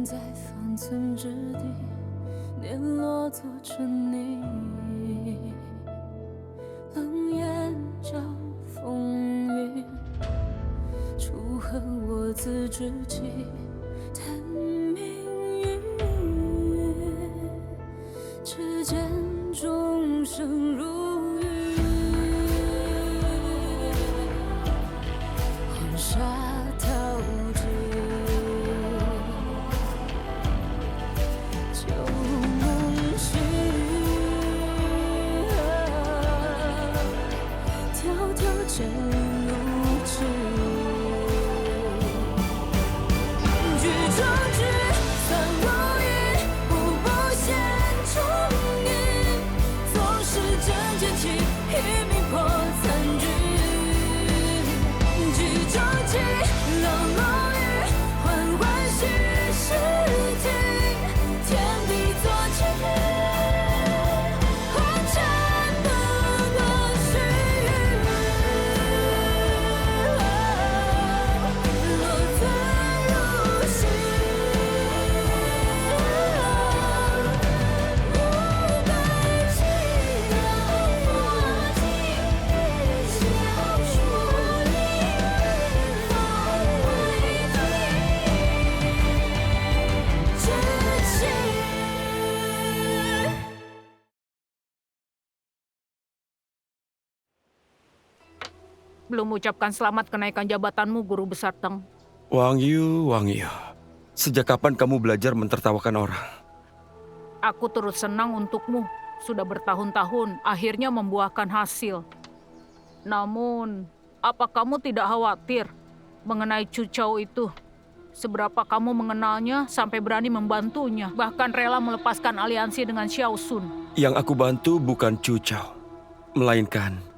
在方寸之地，碾落做成泥。冷眼照风雨，楚河我自知己，叹命运。只见众生如雨，黄沙淘尽，旧梦醒。迢迢剑影如织，举中指，算如雨，步步险重影。纵使真剑气，一命破残局。举中计，冷落雨，缓缓虚实境。天地作棋，红尘的恶虚。落醉如洗，无悲泣，花尽小说里放为知情。Belum ucapkan selamat kenaikan jabatanmu, Guru Besar Teng. Wang Yu, sejak kapan kamu belajar mentertawakan orang? Aku turut senang untukmu. Sudah bertahun-tahun, akhirnya membuahkan hasil. Namun, apa kamu tidak khawatir mengenai Chu Chao itu? Seberapa kamu mengenalnya sampai berani membantunya, bahkan rela melepaskan aliansi dengan Xiao Sun? Yang aku bantu bukan Chu Chao, melainkan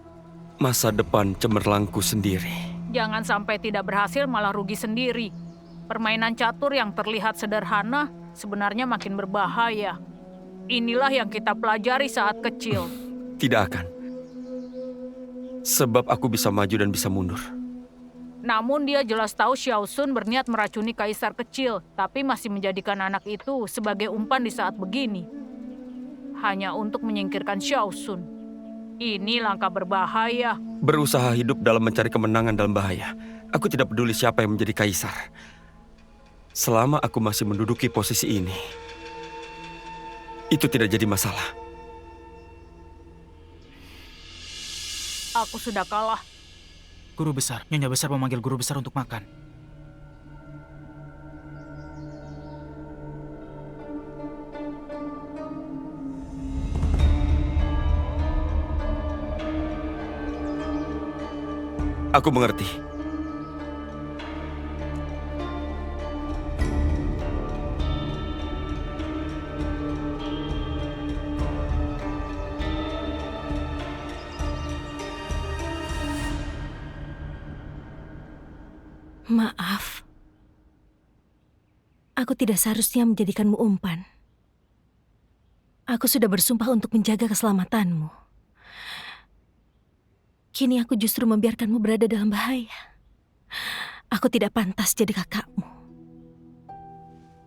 masa depan cemerlangku sendiri. Jangan sampai tidak berhasil malah rugi sendiri. Permainan catur yang terlihat sederhana sebenarnya makin berbahaya. Inilah yang kita pelajari saat kecil. Tidak akan. Sebab aku bisa maju dan bisa mundur. Namun dia jelas tahu Xiao Sun berniat meracuni kaisar kecil, tapi masih menjadikan anak itu sebagai umpan di saat begini. Hanya untuk menyingkirkan Xiao Sun. Ini langkah berbahaya. Berusaha hidup dalam mencari kemenangan dalam bahaya. Aku tidak peduli siapa yang menjadi kaisar. Selama aku masih menduduki posisi ini, itu tidak jadi masalah. Aku sudah kalah. Guru Besar, Nyonya Besar memanggil Guru Besar untuk makan. Aku mengerti. Maaf. Aku tidak seharusnya menjadikanmu umpan. Aku sudah bersumpah untuk menjaga keselamatanmu. Kini aku justru membiarkanmu berada dalam bahaya. Aku tidak pantas jadi kakakmu.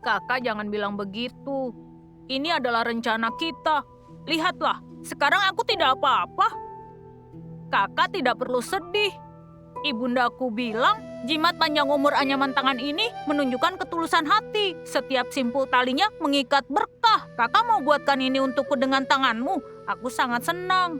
Kakak jangan bilang begitu. Ini adalah rencana kita. Lihatlah, sekarang aku tidak apa-apa. Kakak tidak perlu sedih. Ibundaku bilang, jimat panjang umur anyaman tangan ini menunjukkan ketulusan hati. Setiap simpul talinya mengikat berkah. Kakak mau buatkan ini untukku dengan tanganmu. Aku sangat senang.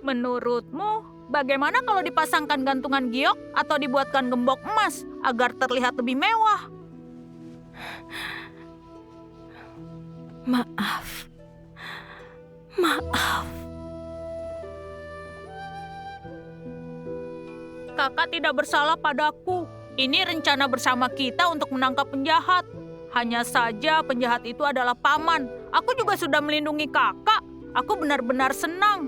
Menurutmu, bagaimana kalau dipasangkan gantungan giok atau dibuatkan gembok emas agar terlihat lebih mewah? Maaf. Maaf. Kakak tidak bersalah padaku. Ini rencana bersama kita untuk menangkap penjahat. Hanya saja penjahat itu adalah paman. Aku juga sudah melindungi kakak. Aku benar-benar senang.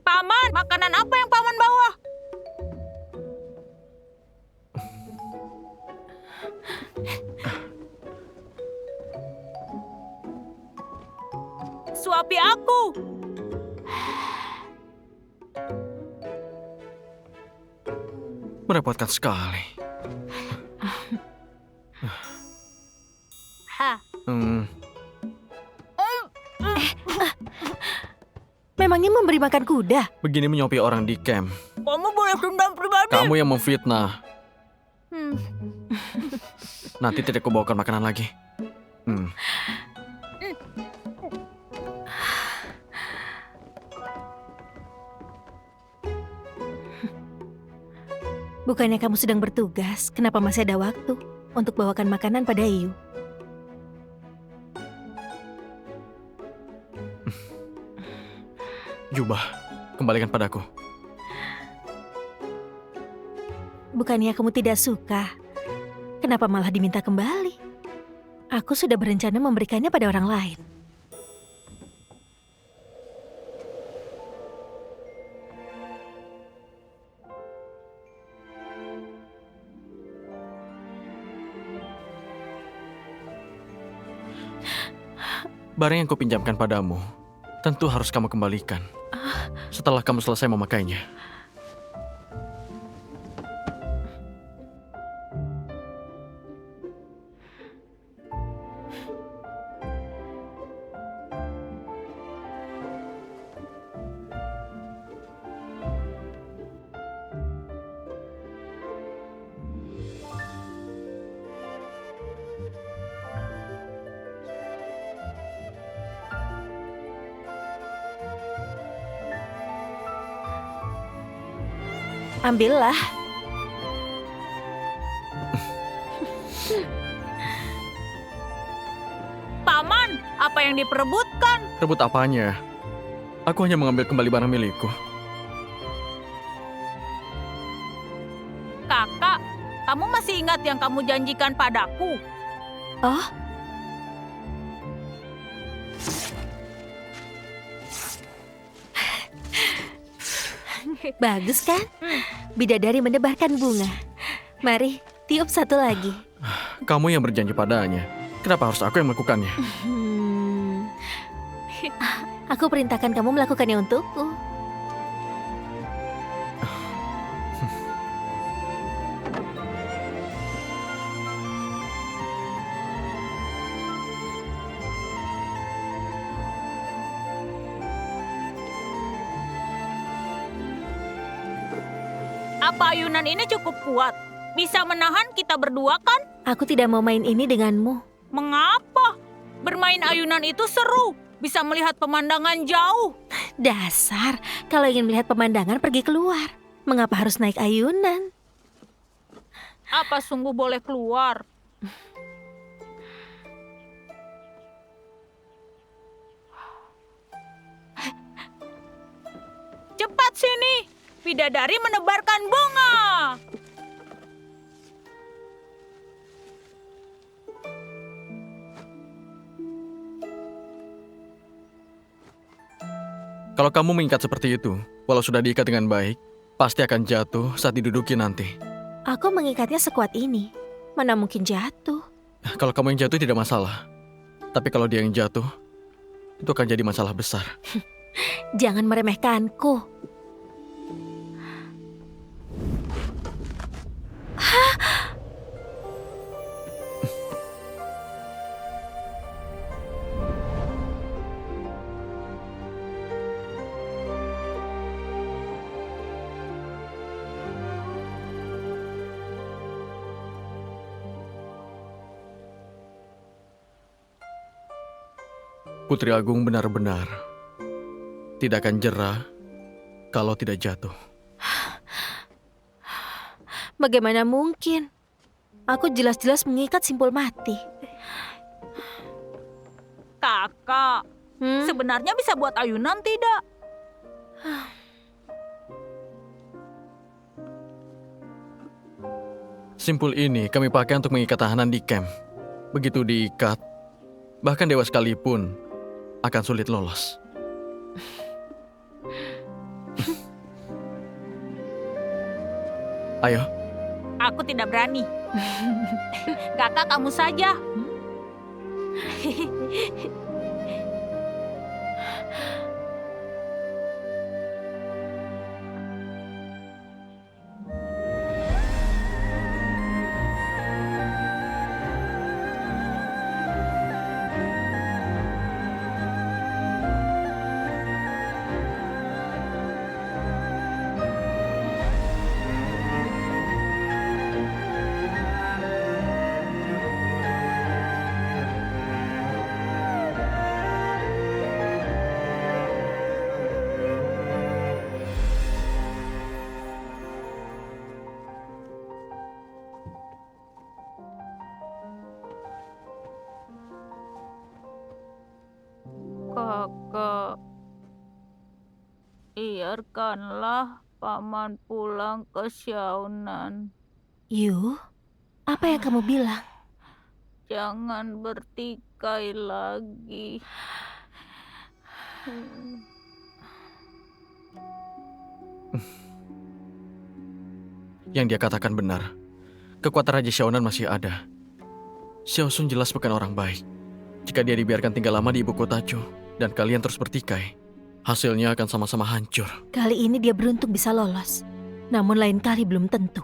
Paman, makanan apa yang paman bawa? tapi aku. Merepotkan sekali. Ha. Memangnya memberi makan kuda? Begini menyopi orang di camp. Kamu boleh dendam pribadi. Kamu yang memfitnah. Hmm. Nanti tidak kubawakan makanan lagi. Bukannya kamu sedang bertugas, kenapa masih ada waktu untuk bawakan makanan pada Ayu? Jubah, kembalikan padaku. Bukannya kamu tidak suka, kenapa malah diminta kembali? Aku sudah berencana memberikannya pada orang lain. Barang yang kupinjamkan padamu, tentu harus kamu kembalikan setelah kamu selesai memakainya. Ambillah. Paman, apa yang diperebutkan? Rebut apanya? Aku hanya mengambil kembali barang milikku. Kakak, kamu masih ingat yang kamu janjikan padaku? Oh, bagus kan? Bidadari menebarkan bunga. Mari, tiup satu lagi. Kamu yang berjanji padanya. Kenapa harus aku yang melakukannya? Aku perintahkan kamu melakukannya untukku. Apa ayunan ini cukup kuat? Bisa menahan kita berdua kan? Aku tidak mau main ini denganmu. Mengapa? Bermain ayunan itu seru. Bisa melihat pemandangan jauh. Dasar, kalau ingin melihat pemandangan pergi keluar. Mengapa harus naik ayunan? Apa sungguh boleh keluar? Cepat sini. Bidadari menebarkan bunga. Kalau kamu mengikat seperti itu, walau sudah diikat dengan baik, pasti akan jatuh saat diduduki nanti. Aku mengikatnya sekuat ini. Mana mungkin jatuh? Kalau kamu yang jatuh tidak masalah. Tapi kalau dia yang jatuh, itu akan jadi masalah besar. Jangan meremehkanku. Putri Agung benar-benar tidak akan jera kalau tidak jatuh. Bagaimana mungkin? Aku jelas-jelas mengikat Simpul mati. Kakak, sebenarnya bisa buat ayunan tidak? Simpul ini kami pakai untuk mengikat tahanan di camp. Begitu diikat, bahkan dewa sekalipun akan sulit lolos. Ayo. Aku tidak berani. Kakak, kamu saja. Biarkanlah paman pulang ke Xiaonan. Yu, apa yang kamu bilang? Jangan bertikai lagi. Yang dia katakan benar. Kekuatan Raja Xiaonan masih ada. Xiao Sun jelas bukan orang baik. Jika dia dibiarkan tinggal lama di ibu kota Chu dan kalian terus bertikai, hasilnya akan sama-sama hancur. Kali ini dia beruntung bisa lolos. Namun lain kali belum tentu.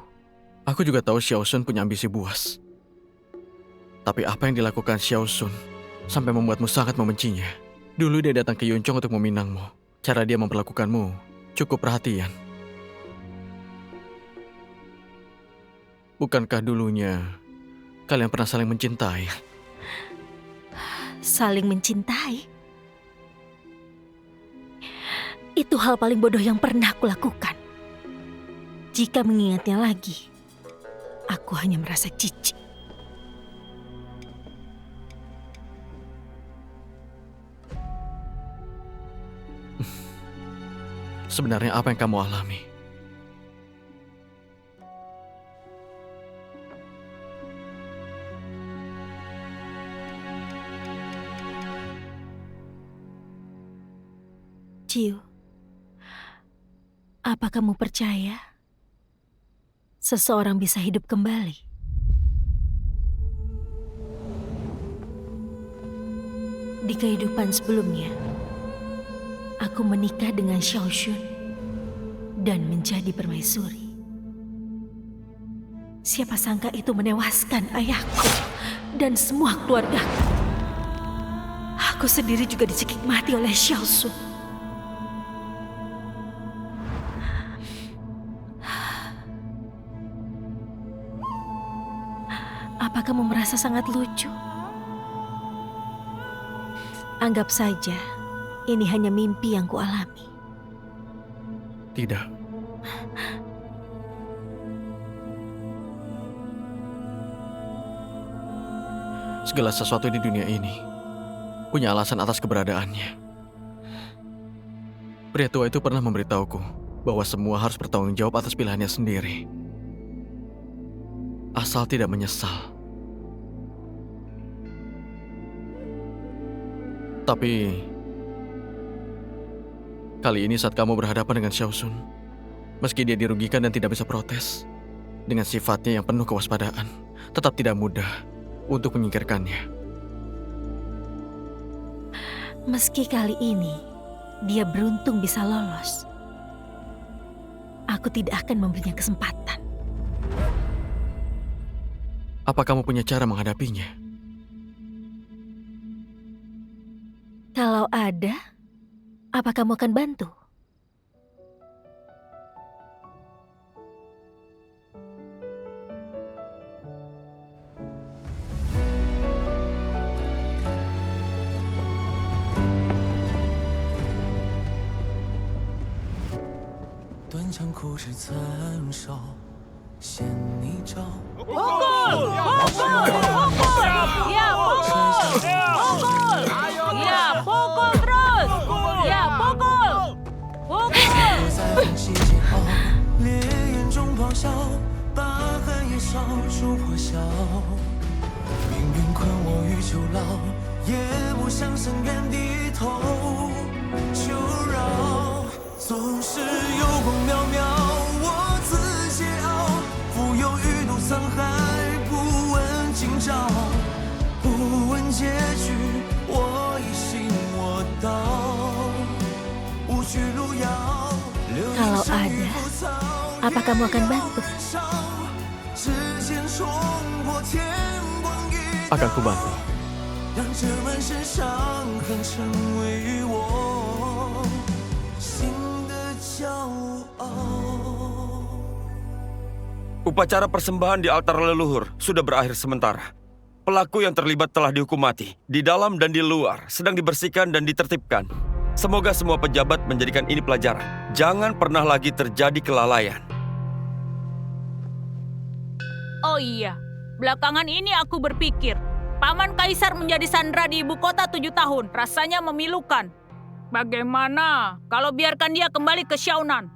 Aku juga tahu Xiao Sun punya ambisi buas. Tapi apa yang dilakukan Xiao Sun sampai membuatmu sangat membencinya? Dulu dia datang ke Yunchong untuk meminangmu. Cara dia memperlakukanmu cukup perhatian. Bukankah dulunya kalian pernah saling mencintai? Saling mencintai? Itu hal paling bodoh yang pernah aku lakukan. Jika mengingatnya lagi, aku hanya merasa jijik. Sebenarnya apa yang kamu alami? Ciu, apa kamu percaya seseorang bisa hidup kembali? Di kehidupan sebelumnya, aku menikah dengan Xiao Shun dan menjadi permaisuri. Siapa sangka itu menewaskan ayahku dan semua keluargaku. Aku sendiri juga dicekik mati oleh Xiao Shun. Apa kamu merasa sangat lucu? Anggap saja ini hanya mimpi yang kualami. Tidak. Segala sesuatu di dunia ini punya alasan atas keberadaannya. Pria tua itu pernah memberitahuku bahwa semua harus bertanggung jawab atas pilihannya sendiri. Asal tidak menyesal. Tapi kali ini saat kamu berhadapan dengan Xiao Sun, meski dia dirugikan dan tidak bisa protes, dengan sifatnya yang penuh kewaspadaan, tetap tidak mudah untuk menyingkirkannya. Meski kali ini dia beruntung bisa lolos, aku tidak akan memberinya kesempatan. Apa kamu punya cara menghadapinya? Kalau ada, apa kamu akan bantu? Ya, pukul! Pukul! Ya, pukul terus! Ya, pukul! Pukul! 细节后，烈焰中咆哮，把寒夜烧出破晓。命运困我于囚牢，也不向深渊低头。求饶，总是有光渺渺，我自桀骜，浮游于渡沧海，不问今朝，不问结局，我一心我道，无需路遥。 Kalau ada, apa kamu akan bantu? Akan kubantu. Upacara persembahan di altar leluhur sudah berakhir sementara. Pelaku yang terlibat telah dihukum mati, di dalam dan di luar, sedang dibersihkan dan ditertibkan. Semoga semua pejabat menjadikan ini pelajaran. Jangan pernah lagi terjadi kelalaian. Oh iya, belakangan ini aku berpikir, Paman Kaisar menjadi sandera di ibu kota 7 tahun, rasanya memilukan. Bagaimana kalau biarkan dia kembali ke Xiaonan?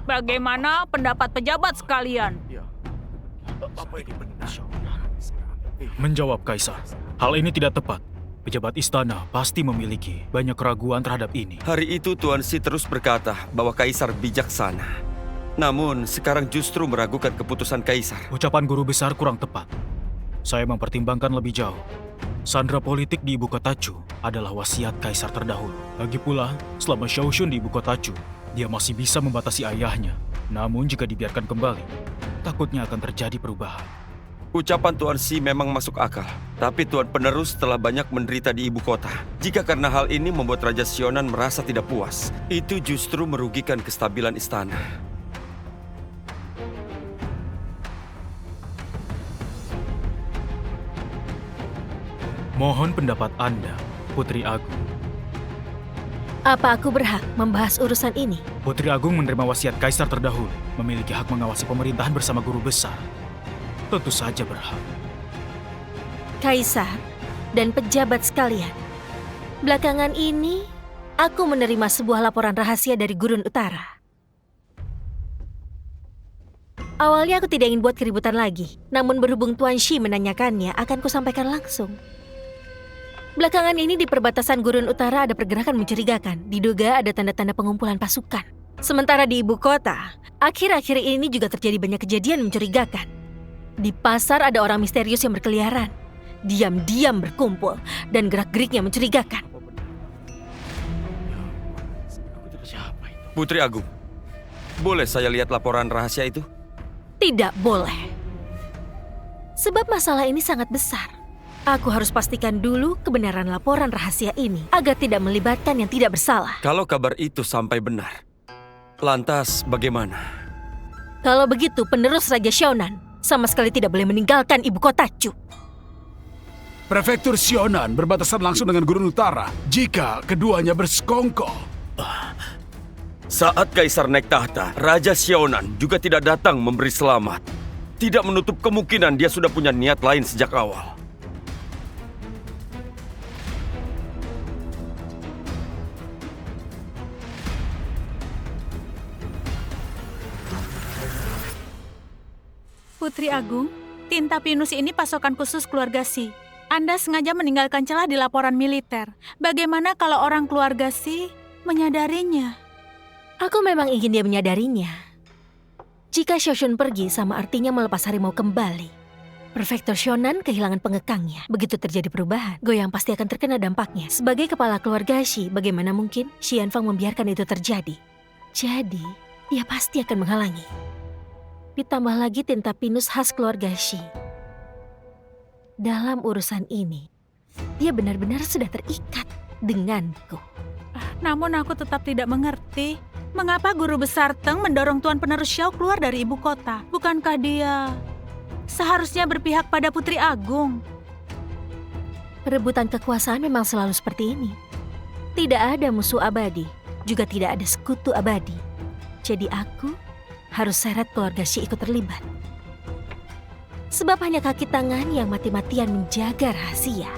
Bagaimana pendapat pejabat sekalian? Menjawab Kaisar, hal ini tidak tepat. Pejabat istana pasti memiliki banyak keraguan terhadap ini. Hari itu Tuan Xi terus berkata bahwa Kaisar bijaksana. Namun sekarang justru meragukan keputusan Kaisar. Ucapan guru besar kurang tepat. Saya mempertimbangkan lebih jauh. Sandra politik di ibu kota Chu adalah wasiat Kaisar terdahulu. Lagi pula, selama Xiaoxun di ibu kota Chu, dia masih bisa membatasi ayahnya. Namun jika dibiarkan kembali, takutnya akan terjadi perubahan. Ucapan Tuan Xi memang masuk akal. Tapi Tuan Penerus telah banyak menderita di ibu kota. Jika karena hal ini membuat Raja Xiaonan merasa tidak puas, itu justru merugikan kestabilan istana. Mohon pendapat Anda, Putri Agung. Apa aku berhak membahas urusan ini? Putri Agung menerima wasiat Kaisar terdahulu, memiliki hak mengawasi pemerintahan bersama guru besar. Tentu saja berhak. Kaisar dan pejabat sekalian, belakangan ini aku menerima sebuah laporan rahasia dari Gurun Utara. Awalnya aku tidak ingin buat keributan lagi, namun berhubung Tuan Xi menanyakannya, akan kusampaikan langsung. Belakangan ini di perbatasan Gurun Utara ada pergerakan mencurigakan, diduga ada tanda-tanda pengumpulan pasukan. Sementara di ibu kota, akhir-akhir ini juga terjadi banyak kejadian mencurigakan. Di pasar ada orang misterius yang berkeliaran, diam-diam berkumpul, dan gerak-geriknya mencurigakan. Putri Agung, boleh saya lihat laporan rahasia itu? Tidak boleh. Sebab masalah ini sangat besar. Aku harus pastikan dulu kebenaran laporan rahasia ini agar tidak melibatkan yang tidak bersalah. Kalau kabar itu sampai benar, lantas bagaimana? Kalau begitu, penerus Raja Xiaonan sama sekali tidak boleh meninggalkan ibu kota Chu. Prefektur Xiaonan berbatasan langsung dengan Gurun Utara jika keduanya bersekongkol. Saat Kaisar naik tahta, Raja Xiaonan juga tidak datang memberi selamat. Tidak menutup kemungkinan dia sudah punya niat lain sejak awal. Putri Agung, tinta pinus ini pasokan khusus keluarga Xi. Anda sengaja meninggalkan celah di laporan militer. Bagaimana kalau orang keluarga Xi menyadarinya? Aku memang ingin dia menyadarinya. Jika Xiaoxun pergi, sama artinya melepas harimau kembali. Prefektur Xiaonan kehilangan pengekangnya. Begitu terjadi perubahan, Goyang pasti akan terkena dampaknya. Sebagai kepala keluarga Xi, bagaimana mungkin Xi Yanfang membiarkan itu terjadi? Jadi, dia pasti akan menghalangi. Ditambah lagi tinta pinus khas keluarga Xi. Dalam urusan ini, dia benar-benar sudah terikat denganku. Namun aku tetap tidak mengerti. Mengapa guru besar Teng mendorong Tuan Penerus Xiao keluar dari ibu kota? Bukankah dia seharusnya berpihak pada Putri Agung? Perebutan kekuasaan memang selalu seperti ini. Tidak ada musuh abadi, juga tidak ada sekutu abadi. Jadi aku harus seret keluarga Xi ikut terlibat. Sebab hanya kaki tangan yang mati-matian menjaga rahasia.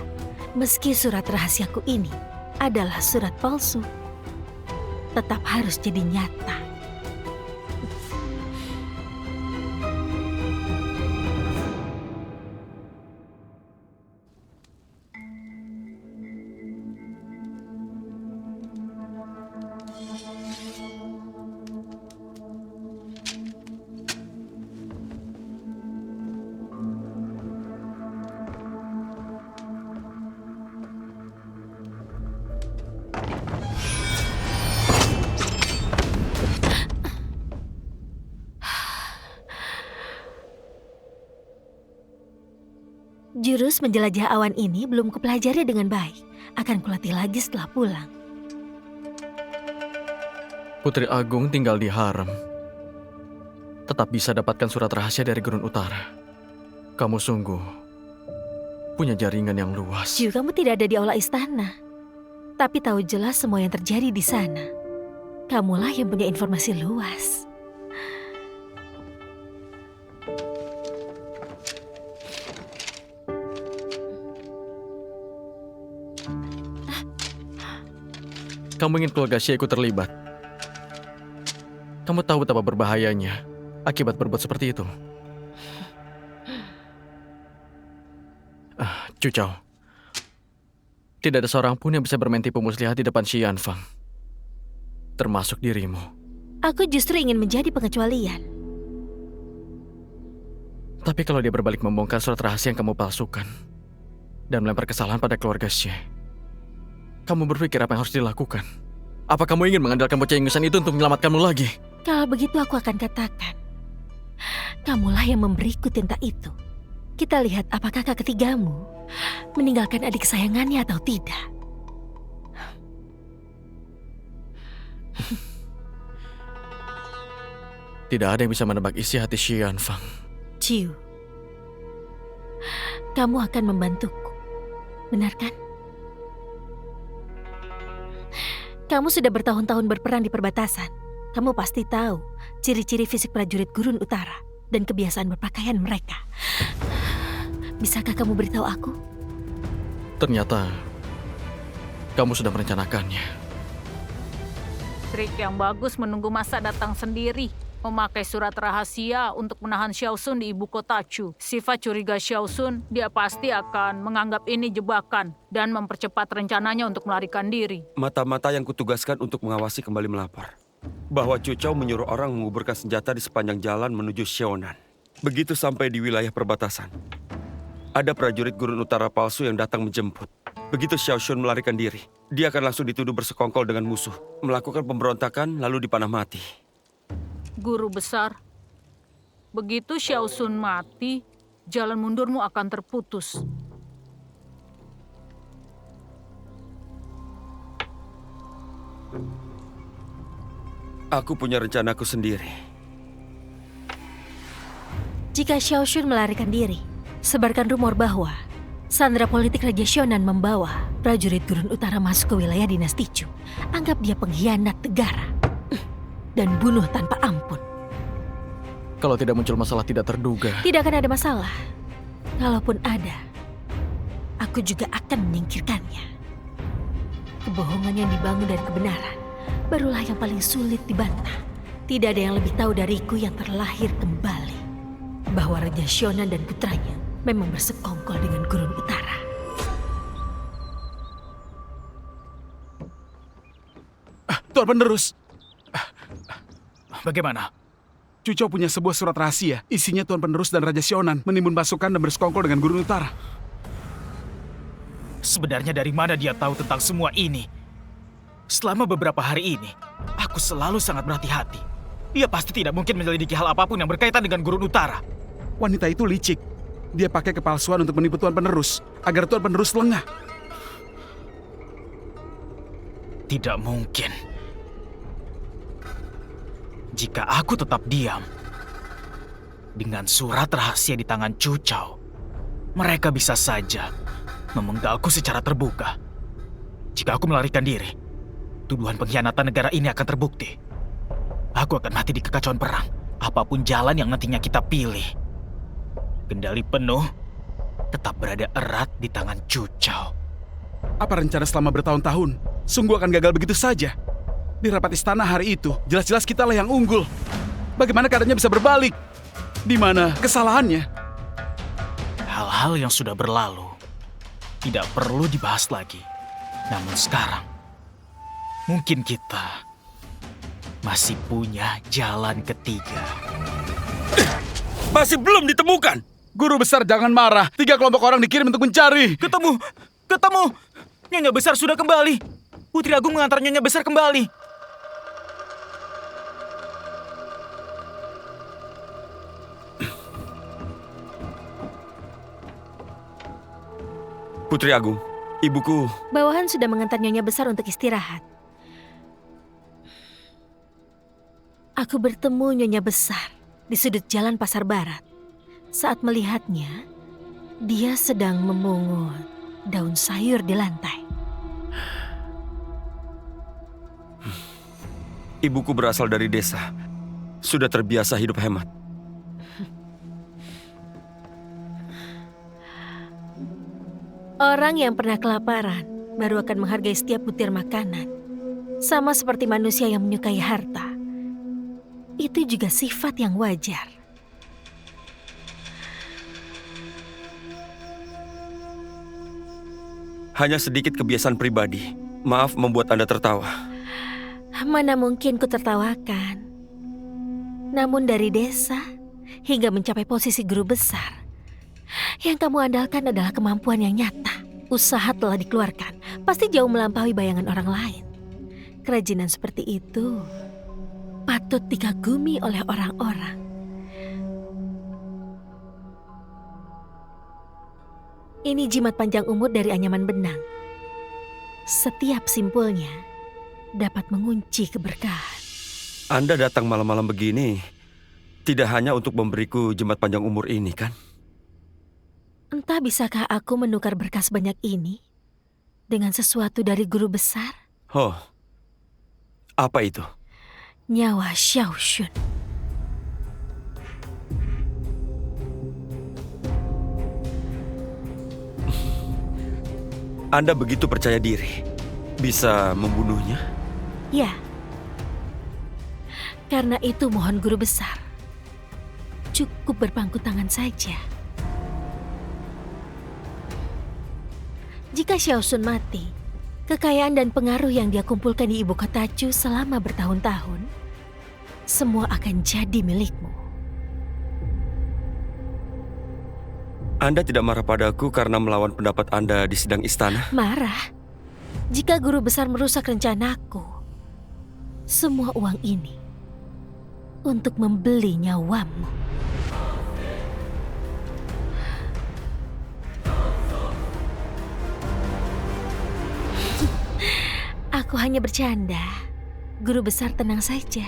Meski surat rahasiaku ini adalah surat palsu, tetap harus jadi nyata. Jurus menjelajah awan ini belum kupelajari dengan baik. Akan kulatih lagi setelah pulang. Putri Agung tinggal di harem. Tetap bisa dapatkan surat rahasia dari Gurun Utara. Kamu sungguh punya jaringan yang luas. Ju, kamu tidak ada di aula istana. Tapi tahu jelas semua yang terjadi di sana. Kamulah yang punya informasi luas. kamu ingin keluarga Xie ikut terlibat. Kamu tahu betapa berbahayanya akibat berbuat seperti itu. Chu Chao, tidak ada seorang pun yang bisa bermain tipu muslihat di depan Xi Yanfang, termasuk dirimu. Aku justru ingin menjadi pengecualian. Tapi kalau dia berbalik membongkar surat rahasia yang kamu palsukan dan melempar kesalahan pada keluarga Xie, kamu berpikir apa yang harus dilakukan? Apa kamu ingin mengandalkan bocah ingusan itu untuk menyelamatkanmu lagi? Kalau begitu aku akan katakan, kamulah yang memberiku tinta itu. Kita lihat apakah kakak ketigamu meninggalkan adik kesayangannya atau tidak. Tidak ada yang bisa menebak isi hati Xi Yanfang. Ciu, kamu akan membantuku, benar kan? Kamu sudah bertahun-tahun berperang di perbatasan. Kamu pasti tahu ciri-ciri fisik prajurit Gurun Utara dan kebiasaan berpakaian mereka. Bisakah kamu beritahu aku? Ternyata kamu sudah merencanakannya. Trik yang bagus menunggu masa datang sendiri. Memakai surat rahasia untuk menahan Xiao Sun di ibu kota Chu. Sifat curiga Xiao Sun, dia pasti akan menganggap ini jebakan dan mempercepat rencananya untuk melarikan diri. Mata-mata yang kutugaskan untuk mengawasi kembali melapor bahwa Chu Chao menyuruh orang menguburkan senjata di sepanjang jalan menuju Xiaonan. Begitu sampai di wilayah perbatasan, ada prajurit Gurun Utara palsu yang datang menjemput. Begitu Xiao Sun melarikan diri, dia akan langsung dituduh bersekongkol dengan musuh, melakukan pemberontakan lalu dipanah mati. Guru besar, begitu Xiao Sun mati, jalan mundurmu akan terputus. Aku punya rencanaku sendiri. Jika Xiao Shun melarikan diri, sebarkan rumor bahwa sandera politik Raja Xiaonan membawa prajurit Gurun Utara masuk ke wilayah dinasti Chu. Anggap dia pengkhianat negara dan bunuh tanpa ampun. Kalau tidak muncul masalah tidak terduga. Tidak akan ada masalah. Kalaupun ada, aku juga akan menyingkirkannya. Kebohongan yang dibangun dari kebenaran barulah yang paling sulit dibantah. Tidak ada yang lebih tahu dariku yang terlahir kembali bahwa Raja Xiaonan dan putranya memang bersekongkol dengan Gurun Utara. Tuan penerus, Bagaimana? Chu Chao punya sebuah surat rahasia. Isinya Tuan penerus dan Raja Xiaonan menimbun pasukan dan bersekongkol dengan Gurun Utara. Sebenarnya dari mana dia tahu tentang semua ini? Selama beberapa hari ini, aku selalu sangat berhati-hati. Dia pasti tidak mungkin menyelidiki hal apapun yang berkaitan dengan Gurun Utara. Wanita itu licik. Dia pakai kepalsuan untuk menipu Tuan penerus agar Tuan penerus lengah. Tidak mungkin. Jika aku tetap diam, dengan surat rahasia di tangan Chu Chao, mereka bisa saja memenggalku secara terbuka. Jika aku melarikan diri, tuduhan pengkhianatan negara ini akan terbukti. Aku akan mati di kekacauan perang, apapun jalan yang nantinya kita pilih. Kendali penuh tetap berada erat di tangan Chu Chao. Apa rencana selama bertahun-tahun sungguh akan gagal begitu saja? Di rapat istana hari itu, jelas-jelas kitalah yang unggul. Bagaimana keadaannya bisa berbalik? Di mana kesalahannya? Hal-hal yang sudah berlalu tidak perlu dibahas lagi. Namun sekarang, mungkin kita masih punya jalan ketiga. Masih belum ditemukan. Guru besar jangan marah. 3 kelompok orang dikirim untuk mencari. Ketemu! Nyonya Besar sudah kembali. Putri Agung mengantar Nyonya Besar kembali. Putri Agung, ibuku. Bawahan sudah mengantar Nyonya Besar untuk istirahat. Aku bertemu Nyonya Besar di sudut jalan Pasar Barat. Saat melihatnya, dia sedang memungut daun sayur di lantai. Ibuku berasal dari desa. Sudah terbiasa hidup hemat. Orang yang pernah kelaparan baru akan menghargai setiap butir makanan. Sama seperti manusia yang menyukai harta, itu juga sifat yang wajar. Hanya sedikit kebiasaan pribadi. Maaf membuat Anda tertawa. Mana mungkin ku tertawakan. Namun dari desa hingga mencapai posisi guru besar, yang kamu andalkan adalah kemampuan yang nyata. Usaha telah dikeluarkan, pasti jauh melampaui bayangan orang lain. Kerajinan seperti itu patut dikagumi oleh orang-orang. Ini jimat panjang umur dari anyaman benang. Setiap simpulnya dapat mengunci keberkahan. Anda datang malam-malam begini tidak hanya untuk memberiku jimat panjang umur ini, kan? Entah bisakah aku menukar berkas banyak ini dengan sesuatu dari guru besar? Oh, apa itu? Nyawa Xiaoxun. Anda begitu percaya diri, bisa membunuhnya? Ya. Karena itu mohon guru besar, cukup berpangku tangan saja. Jika Xiaoxun mati, kekayaan dan pengaruh yang dia kumpulkan di ibu kota Chu selama bertahun-tahun, semua akan jadi milikmu. Anda tidak marah padaku karena melawan pendapat Anda di sidang istana? Marah? Jika guru besar merusak rencanaku, semua uang ini untuk membeli nyawamu. Aku hanya bercanda. Guru besar tenang saja.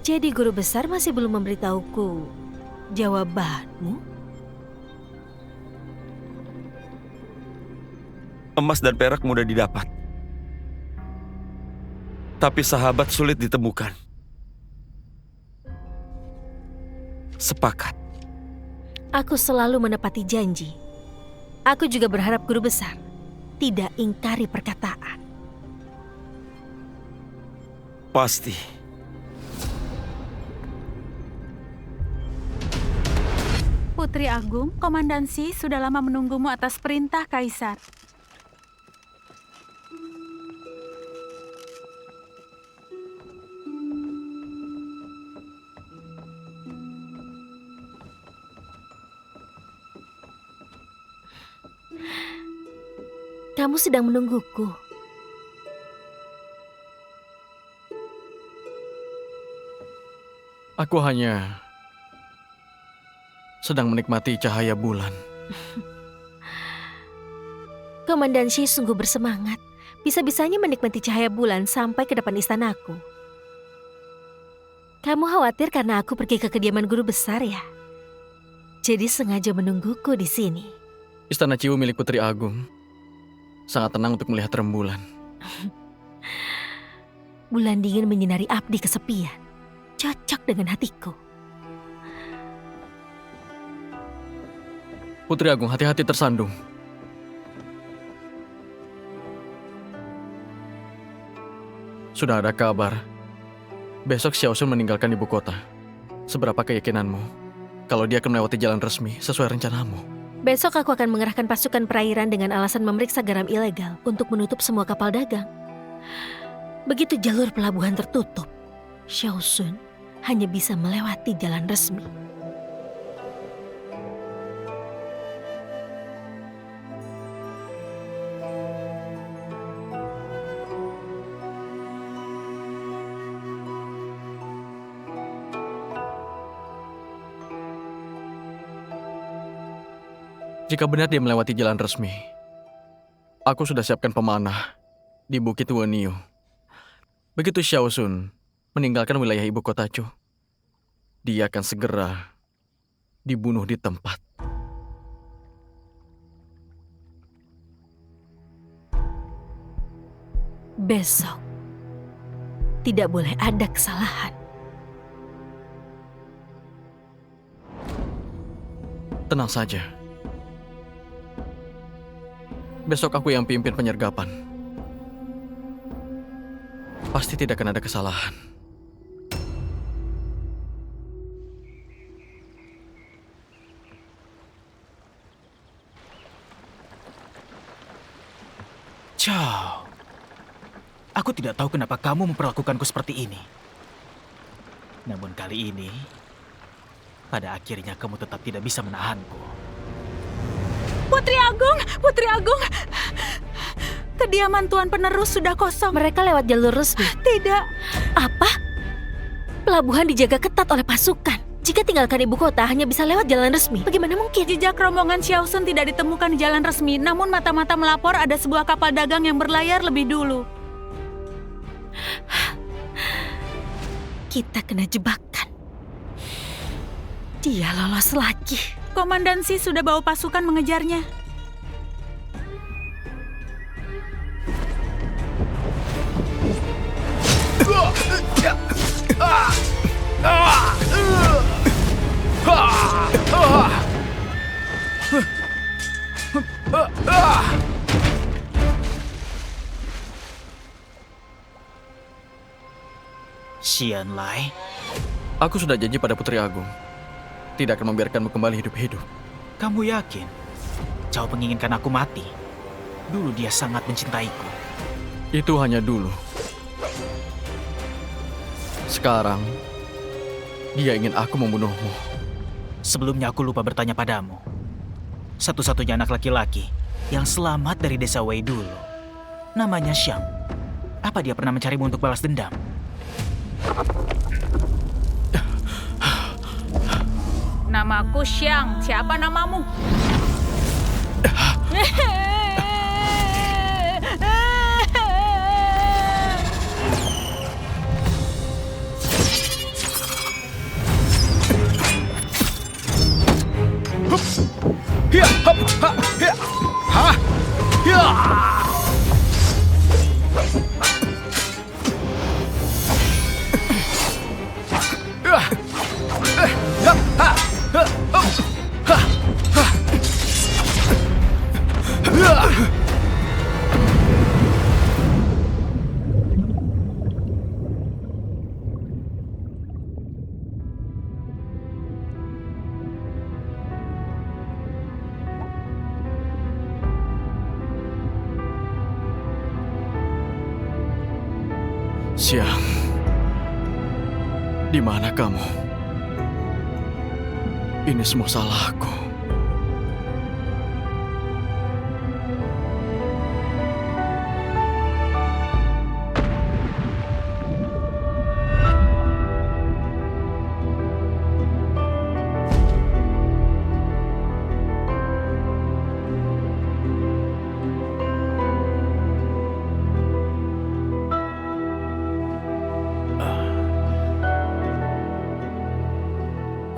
Jadi guru besar masih belum memberitahuku jawabanmu? Emas dan perak mudah didapat. Tapi sahabat sulit ditemukan. Sepakat. Aku selalu menepati janji. Aku juga berharap guru besar tidak ingkari perkataan. Pasti. Putri Agung, komandansi sudah lama menunggumu atas perintah Kaisar. Kamu sedang menungguku. Aku hanya sedang menikmati cahaya bulan. Komandan Shi sungguh bersemangat. Bisa-bisanya menikmati cahaya bulan sampai ke depan istanaku. Kamu khawatir karena aku pergi ke kediaman guru besar ya? Jadi sengaja menungguku di sini. Istana Ciwu milik Putri Agung sangat tenang untuk melihat rembulan. Bulan dingin menyinari abdi kesepian. Cocok dengan hatiku. Putri Agung, hati-hati tersandung. Sudah ada kabar. Besok Xiaoxun meninggalkan ibu kota. Seberapa keyakinanmu kalau dia akan melewati jalan resmi sesuai rencanamu? Besok aku akan mengerahkan pasukan perairan dengan alasan memeriksa garam ilegal untuk menutup semua kapal dagang. Begitu jalur pelabuhan tertutup, Xiaoxun hanya bisa melewati jalan resmi. Jika benar dia melewati jalan resmi, aku sudah siapkan pemanah di Bukit Weniu. Begitu Xiaoxun meninggalkan wilayah ibu kota Chu, dia akan segera dibunuh di tempat. Besok tidak boleh ada kesalahan. Tenang saja. Besok aku yang pimpin penyergapan. pasti tidak akan ada kesalahan. Ciao. Aku tidak tahu kenapa kamu memperlakukanku seperti ini. Namun kali ini, pada akhirnya kamu tetap tidak bisa menahanku. Putri Agung, Putri Agung. Kediaman Tuan Penerus sudah kosong. Mereka lewat jalur resmi. Tidak. Apa? Pelabuhan dijaga ketat oleh pasukan. Jika tinggalkan ibu kota hanya bisa lewat jalan resmi. Bagaimana mungkin? Jejak rombongan Xiaosun tidak ditemukan di jalan resmi, namun mata-mata melapor ada sebuah kapal dagang yang berlayar lebih dulu. Kita kena jebakan. Dia lolos lagi. Komandansi sudah bawa pasukan mengejarnya. Xian Lai, Aku sudah janji pada Putri Agung, tidak akan membiarkanmu kembali hidup-hidup. kamu yakin? Cao menginginkan aku mati. Dulu dia sangat mencintaiku. Itu hanya dulu. Sekarang, dia ingin aku membunuhmu. Sebelumnya aku lupa bertanya padamu. Satu-satunya anak laki-laki yang selamat dari desa Wei dulu. Namanya Xiang. Apa dia pernah mencarimu untuk balas dendam? Namaku Xiang. Siapa namamu? Hiya, hop, ha, hiya, ha, hiya. Xiang, di mana kamu? Ini semua salahku.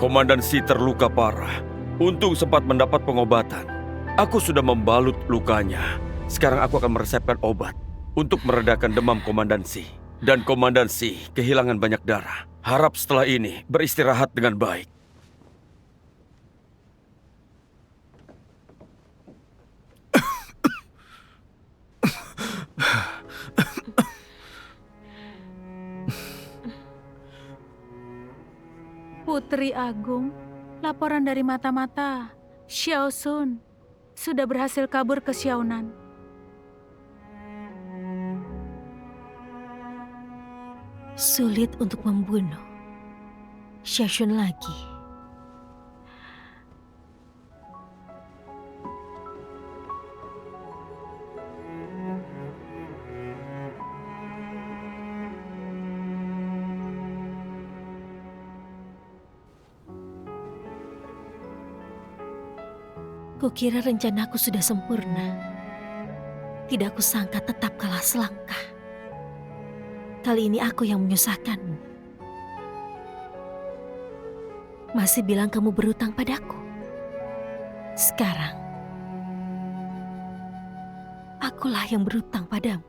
Komandan Si terluka parah. Untung sempat mendapat pengobatan. Aku sudah membalut lukanya. Sekarang aku akan meresepkan obat untuk meredakan demam Komandan Si. Dan Komandan Si kehilangan banyak darah. Harap setelah ini beristirahat dengan baik. Putri Agung, laporan dari mata-mata. Xiaosun sudah berhasil kabur ke Xiaonan. Sulit untuk membunuh Xiaosun lagi. Kukira rencanaku sudah sempurna. Tidak kusangka tetap kalah selangkah. Kali ini aku yang menyusahkanmu. Masih bilang kamu berutang padaku. Sekarang, akulah yang berutang padamu.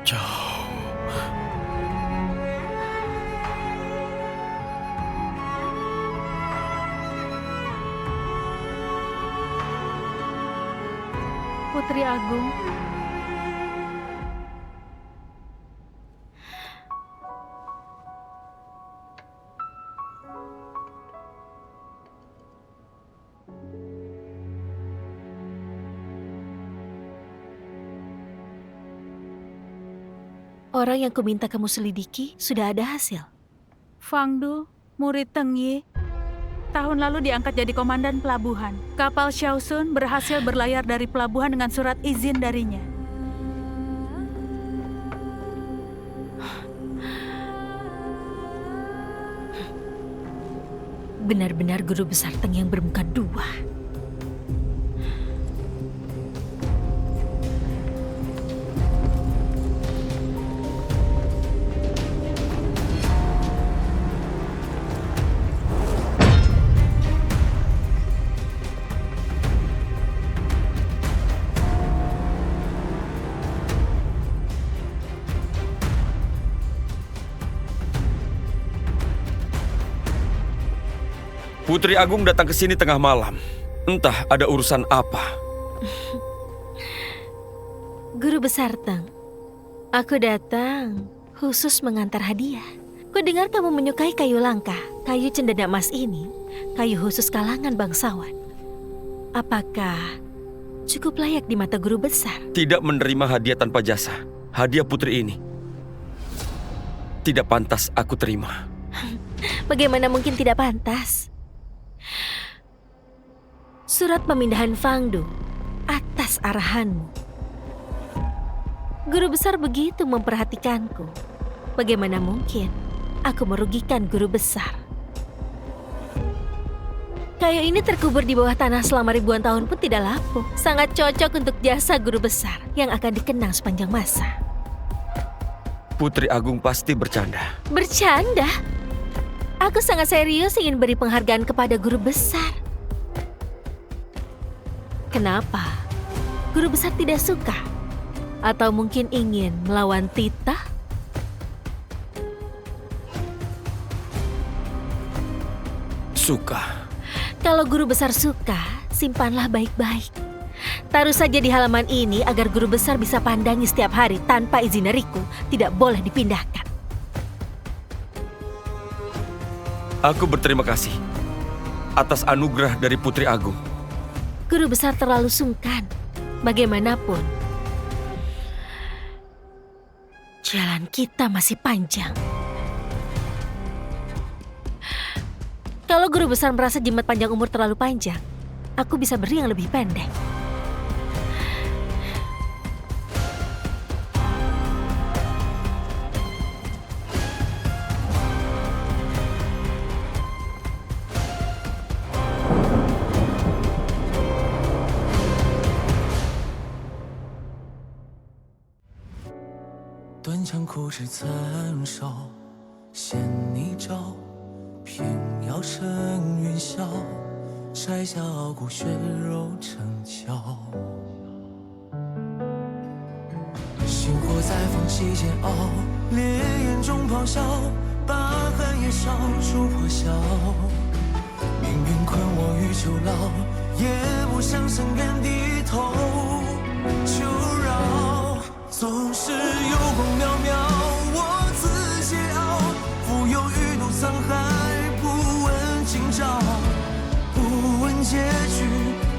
Jauh. Putri Agung. Orang yang kuminta kamu selidiki sudah ada hasil. Fang Du, murid Teng Yi, tahun lalu diangkat jadi komandan pelabuhan. Kapal Xiaosun berhasil berlayar dari pelabuhan dengan surat izin darinya. Benar-benar guru besar Teng yang bermuka dua. Putri Agung datang ke sini tengah malam. Entah ada urusan apa. Guru besar Teng, aku datang khusus mengantar hadiah. Kudengar kamu menyukai kayu langka, kayu cendana emas ini, kayu khusus kalangan bangsawan. Apakah cukup layak di mata guru besar? Tidak menerima hadiah tanpa jasa. Hadiah putri ini tidak pantas aku terima. Bagaimana mungkin tidak pantas? Surat pemindahan Fang Du atas arahanmu. Guru besar begitu memperhatikanku. Bagaimana mungkin aku merugikan guru besar? Kayu ini terkubur di bawah tanah selama ribuan tahun pun tidak lapuk. Sangat cocok untuk jasa guru besar yang akan dikenang sepanjang masa. Putri Agung pasti bercanda. Bercanda? Aku sangat serius ingin beri penghargaan kepada guru besar. Kenapa? Guru besar tidak suka? Atau mungkin ingin melawan Tita? Suka. Kalau guru besar suka, simpanlah baik-baik. Taruh saja di halaman ini agar guru besar bisa pandangi setiap hari tanpa izin dariku. Tidak boleh dipindahkan. Aku berterima kasih atas anugerah dari Putri Agung. Guru besar terlalu sungkan. Bagaimanapun, jalan kita masih panjang. Kalau guru besar merasa jimat panjang umur terlalu panjang, aku bisa beri yang lebih pendek.断肠苦志残烧，衔泥沼，平遥生云霄，摘下傲骨血肉成鞘。星火在缝隙间熬，烈焰中咆哮，把寒夜烧出破晓。命运困我于囚牢，也不想深愿低头求饶。总是有光渺渺，我自桀骜，浮游于怒沧海，不问今朝，不问结局，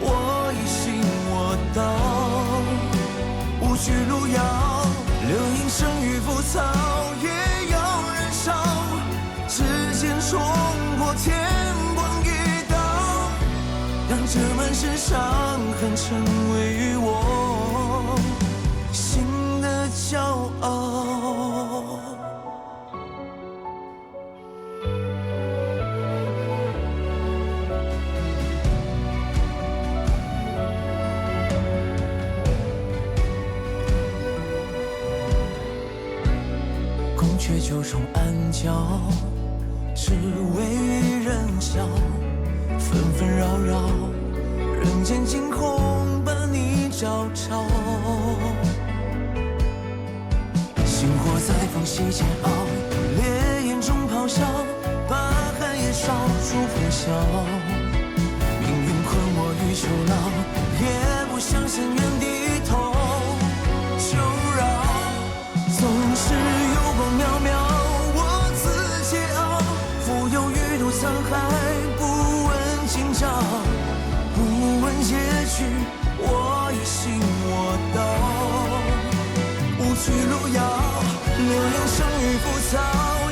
我一心我道，无惧路遥，流萤生于浮草，也要燃烧，指尖冲破天光一道，让这满身伤痕成为我心的骄傲。宫阙九重暗角，只为与人笑，纷纷扰扰，人间惊鸿把你照照。星火在缝隙间熬，烈焰中咆哮，把寒夜烧出破晓。命运困我于囚牢，也不想深渊低去，我也行我道。无去路遥，流言生于浮躁，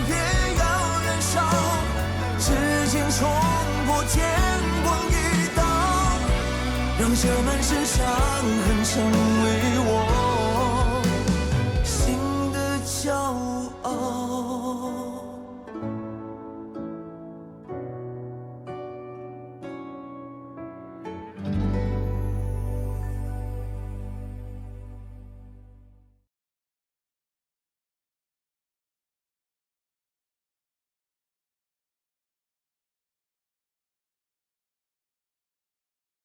也要燃烧。指尖冲破天光一道，让这满身伤痕成为我心的骄傲。